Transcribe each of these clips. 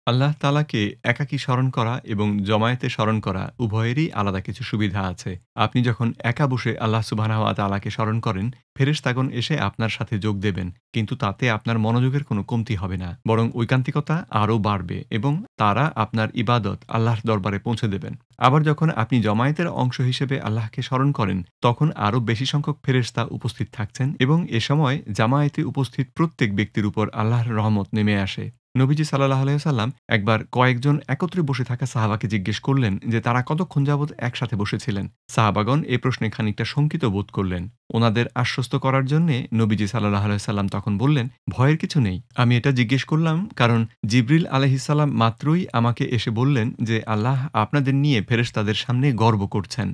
আল্লাহ তাআলাকে একাকী স্মরণ করা এবং জমায়েতে স্মরণ করা উভয়েরই আলাদা কিছু সুবিধা আছে। আপনি যখন একা বসে আল্লাহ সুবহানাহু ওয়া তাআলাকে স্মরণ করেন, ফেরেশতাগণ এসে আপনার সাথে যোগ দেবেন। কিন্তু তাতে আপনার মনোযোগের কোনো কমতি হবে না। বরং ঐকান্তিকতা আরও বাড়বে এবং তারা আপনার ইবাদত আল্লাহর দরবারে পৌঁছে দেবেন। আবার যখন আপনি জমায়েতের অংশ হিসেবে আল্লাহকে স্মরণ করেন, তখন আরও বেশি সংখ্যক ফেরেশতা উপস্থিত থাকছেন এবং এ সময় জামায়াতে উপস্থিত প্রত্যেক ব্যক্তির উপর আল্লাহর রহমত নেমে আসে। নবীজি সাল্লাল্লাহু আলাইহি ওয়াসাল্লাম একবার কয়েকজন একত্রে বসে থাকা সাহাবাকে জিজ্ঞেস করলেন যে তারা কতক্ষণ যাবৎ একসাথে বসেছিলেন। সাহাবাগণ এ প্রশ্নে খানিকটা শঙ্কিত বোধ করলেন। ওনাদের আশ্বস্ত করার জন্যে নবীজি সাল্লাল্লাহু আলাইহি ওয়াসাল্লাম তখন বললেন, ভয়ের কিছু নেই। আমি এটা জিজ্ঞেস করলাম কারণ জিবরিল আলাইহিস সালাম মাত্রই আমাকে এসে বললেন যে আল্লাহ আপনাদের নিয়ে ফেরেশতাদের সামনে গর্ব করছেন।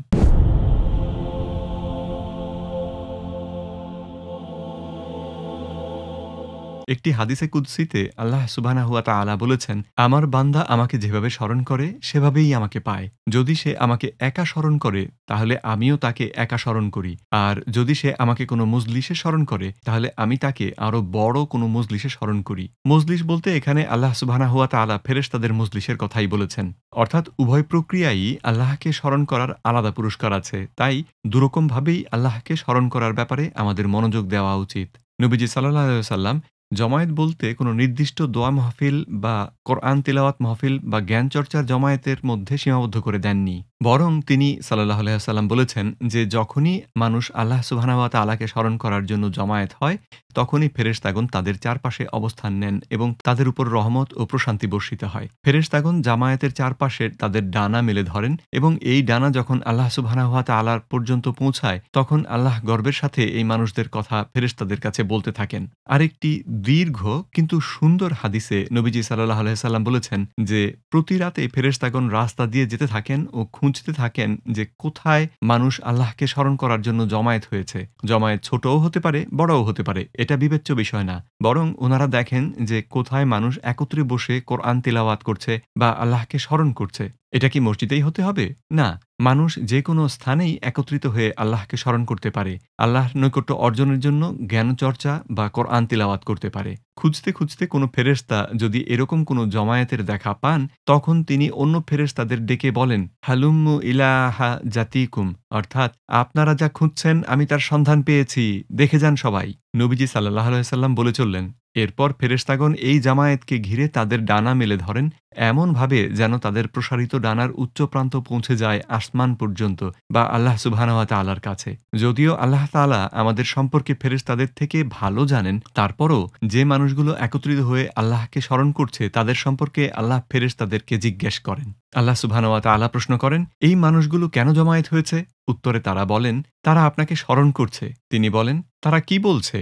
একটি হাদিসে কুদসিতে আল্লাহ সুবহানাহু ওয়া তাআলা বলেছেন, আমার বান্দা আমাকে যেভাবে স্মরণ করে সেভাবেই আমাকে পায়। যদি সে আমাকে একা স্মরণ করে তাহলে আমিও তাকে একা স্মরণ করি। আর যদি সে আমাকে কোনো মজলিসে স্মরণ করে তাহলে আমি তাকে আরো বড় কোনো মজলিসে স্মরণ করি। মজলিস বলতে এখানে আল্লাহ সুবহানাহু ওয়া তাআলা ফেরেশতাদের মজলিসের কথাই বলেছেন। অর্থাৎ উভয় প্রক্রিয়ায়ই আল্লাহকে স্মরণ করার আলাদা পুরস্কার আছে। তাই দুরকমভাবেই আল্লাহকে স্মরণ করার ব্যাপারে আমাদের মনোযোগ দেওয়া উচিত। নবীজি সাল্লাল্লাহু আলাইহি ওয়াসাল্লাম জমায়েত বলতে কোনো নির্দিষ্ট দোয়া মাহফিল বা কোরআন তিলাওয়াত মাহফিল বা জ্ঞান চর্চার জমায়েতের মধ্যে সীমাবদ্ধ করে দেননি। বরং তিনি সাল্লাল্লাহু আলাইহি ওয়াসাল্লাম বলেছেন যে যখনই মানুষ আল্লাহ সুবহানাহু ওয়া তাআলাকে স্মরণ করার জন্য জমায়েত হয়, তখনই ফেরেশতাগণ তাদের চারপাশে অবস্থান নেন এবং তাদের উপর রহমত ও প্রশান্তি বর্ষিত হয়। ফেরেশতাগণ জামায়াতের চারপাশে তাদের ডানা মেলে ধরেন এবং এই ডানা যখন আল্লাহ সুবহানাহু ওয়া তাআলার পর্যন্ত পৌঁছায়, তখন আল্লাহ গর্বের সাথে এই মানুষদের কথা ফেরেশতাদের কাছে বলতে থাকেন। আরেকটি দীর্ঘ কিন্তু সুন্দর হাদিসে নবীজি সাল্লাল্লাহু আলাইহি সাল্লাম বলেছেন যে প্রতি রাতে ফেরেশতাগণ রাস্তা দিয়ে যেতে থাকেন ও খুঁজতে থাকেন যে কোথায় মানুষ আল্লাহকে স্মরণ করার জন্য জমায়েত হয়েছে। জমায়েত ছোটও হতে পারে, বড়ও হতে পারে। এটা বিবেচ্য বিষয় না। বরং ওনারা দেখেন যে কোথায় মানুষ একত্রে বসে কোরআন তিলাওয়াত করছে বা আল্লাহকে স্মরণ করছে। এটা কি মসজিদেই হতে হবে? না। মানুষ যে কোনো স্থানেই একত্রিত হয়ে আল্লাহকে স্মরণ করতে পারে। আল্লাহর নৈকট্য অর্জনের জন্য জ্ঞানচর্চা বা কোরআন তিলাওয়াত করতে পারে। খুঁজতে খুঁজতে কোনো ফেরেশতা যদি এরকম কোনো জমায়েতের দেখা পান, তখন তিনি অন্য ফেরেশতাদের ডেকে বলেন, হালুম্মু ইলাহা জাতিকুম, অর্থাৎ আপনারা যা খুঁজছেন আমি তার সন্ধান পেয়েছি, দেখে যান সবাই। নবীজি সাল্লাল্লাহু আলাইহি ওয়াসাল্লাম বলে চললেন। এরপর ফেরেশতাগণ এই জামায়াতকে ঘিরে তাদের ডানা মেলে ধরেন এমনভাবে যেন তাদের প্রসারিত ডানার উচ্চ প্রান্ত পৌঁছে যায় আসমান পর্যন্ত বা আল্লাহ সুবহানাহু ওয়া তাআলার কাছে। যদিও আল্লাহ তাআলা আমাদের সম্পর্কে ফেরেশতাদের থেকে ভালো জানেন, তারপরও যে মানুষগুলো একত্রিত হয়ে আল্লাহকে স্মরণ করছে তাদের সম্পর্কে আল্লাহ ফেরেশতাদেরকে জিজ্ঞেস করেন। আল্লাহ সুবহানাহু ওয়া তাআলা প্রশ্ন করেন, এই মানুষগুলো কেন জমায়েত হয়েছে? উত্তরে তারা বলেন, তারা আপনাকে স্মরণ করছে। তিনি বলেন, তারা কি বলছে?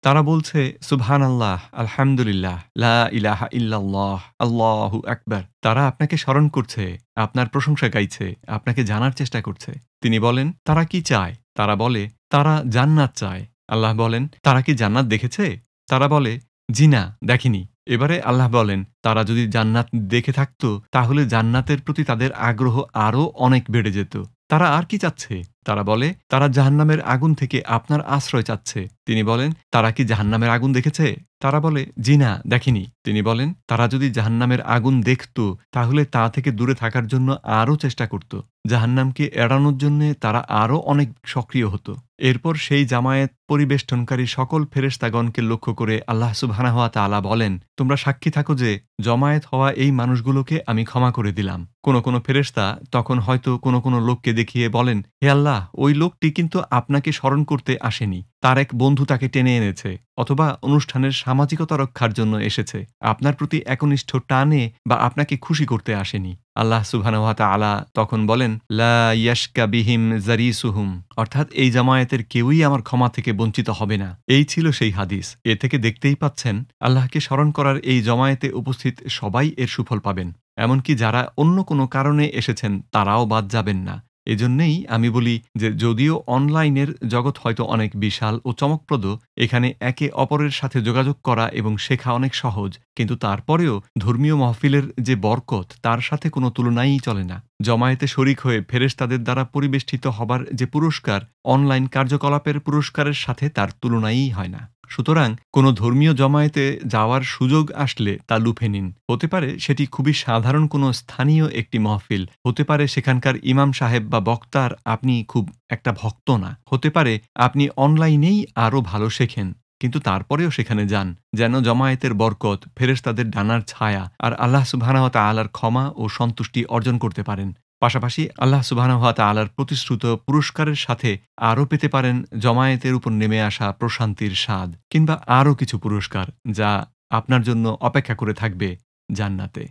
তারা বলছে সুবহানাল্লাহ, আলহামদুলিল্লাহ, লা ইলাহা ইল্লাল্লাহ, আল্লাহু আকবার। তারা আপনাকে স্মরণ করছে, আপনার প্রশংসা গাইছে, আপনাকে জানার চেষ্টা করছে। তিনি বলেন, তারা কি চায়? তারা বলে, তারা জান্নাত চায়। আল্লাহ বলেন, তারা কি জান্নাত দেখেছে? তারা বলে, জি না, দেখেনি। এবারে আল্লাহ বলেন, তারা যদি জান্নাত দেখে থাকত তাহলে জান্নাতের প্রতি তাদের আগ্রহ আরও অনেক বেড়ে যেত। তারা আর কি চাচ্ছে? তারা বলে, তারা জাহান্নামের আগুন থেকে আপনার আশ্রয় চাচ্ছে। তিনি বলেন, তারা কি জাহান্নামের আগুন দেখেছে? তারা বলে, জি না, দেখেনি। তিনি বলেন, তারা যদি জাহান্নামের আগুন দেখত তাহলে তা থেকে দূরে থাকার জন্য আরও চেষ্টা করত। জাহান্নামকে এড়ানোর জন্যে তারা আরও অনেক সক্রিয় হতো। এরপর সেই জামায়াত পরিবেষ্টনকারী সকল ফেরেশতাগণকে লক্ষ্য করে আল্লাহ সুবহানাহু ওয়া তাআলা বলেন, তোমরা সাক্ষী থাকো যে জমায়েত হওয়া এই মানুষগুলোকে আমি ক্ষমা করে দিলাম। কোনো ফেরেশতা তখন হয়তো কোনো লোককে দেখিয়ে বলেন, হে আল্লাহ, ওই লোকটি কিন্তু আপনাকে স্মরণ করতে আসেনি। তার এক বন্ধু তাকে টেনে এনেছে, অথবা অনুষ্ঠানের সামাজিকতা রক্ষার জন্য এসেছে। আপনার প্রতি একনিষ্ঠ টানে বা আপনাকে খুশি করতে আসেনি। আল্লাহ সুবহানাহু ওয়া তাআলা তখন বলেন, লা ইয়াশকা বিহিম জারিসুহুম, অর্থাৎ এই জামায়াতের কেউই আমার ক্ষমা থেকে বঞ্চিত হবে না। এই ছিল সেই হাদিস। এ থেকে দেখতেই পাচ্ছেন আল্লাহকে স্মরণ করার এই জমায়েতে উপস্থিত সবাই এর সুফল পাবেন। এমনকি যারা অন্য কোনো কারণে এসেছেন তারাও বাদ যাবেন না। এজন্যেই আমি বলি যে যদিও অনলাইনের জগৎ হয়তো অনেক বিশাল ও চমকপ্রদ, এখানে একে অপরের সাথে যোগাযোগ করা এবং শেখা অনেক সহজ, কিন্তু তারপরেও ধর্মীয় মাহফিলের যে বরকত তার সাথে কোনো তুলনাই চলে না। জমায়েতে শরিক হয়ে ফেরেশতাদের দ্বারা পরিবেষ্টিত হবার যে পুরস্কার, অনলাইন কার্যকলাপের পুরস্কারের সাথে তার তুলনাই হয় না। সুতরাং কোনো ধর্মীয় জমায়েতে যাওয়ার সুযোগ আসলে তা লুফে নিন। হতে পারে সেটি খুবই সাধারণ কোনো স্থানীয় একটি মহফিল, হতে পারে সেখানকার ইমাম সাহেব বা বক্তার আপনি খুব একটা ভক্ত না, হতে পারে আপনি অনলাইনেই আরও ভালো শেখেন। কিন্তু তারপরেও সেখানে যান, যেন জমায়েতের বরকত, ফেরেশতাদের ডানার ছায়া আর আল্লাহ সুবহানাহু ওয়া তাআলার ক্ষমা ও সন্তুষ্টি অর্জন করতে পারেন। পাশাপাশি আল্লাহ সুবহানাহু ওয়া তাআলার প্রতিশ্রুত পুরস্কারের সাথে আরও পেতে পারেন জমায়েতের উপর নেমে আসা প্রশান্তির স্বাদ, কিংবা আরও কিছু পুরস্কার যা আপনার জন্য অপেক্ষা করে থাকবে জান্নাতে।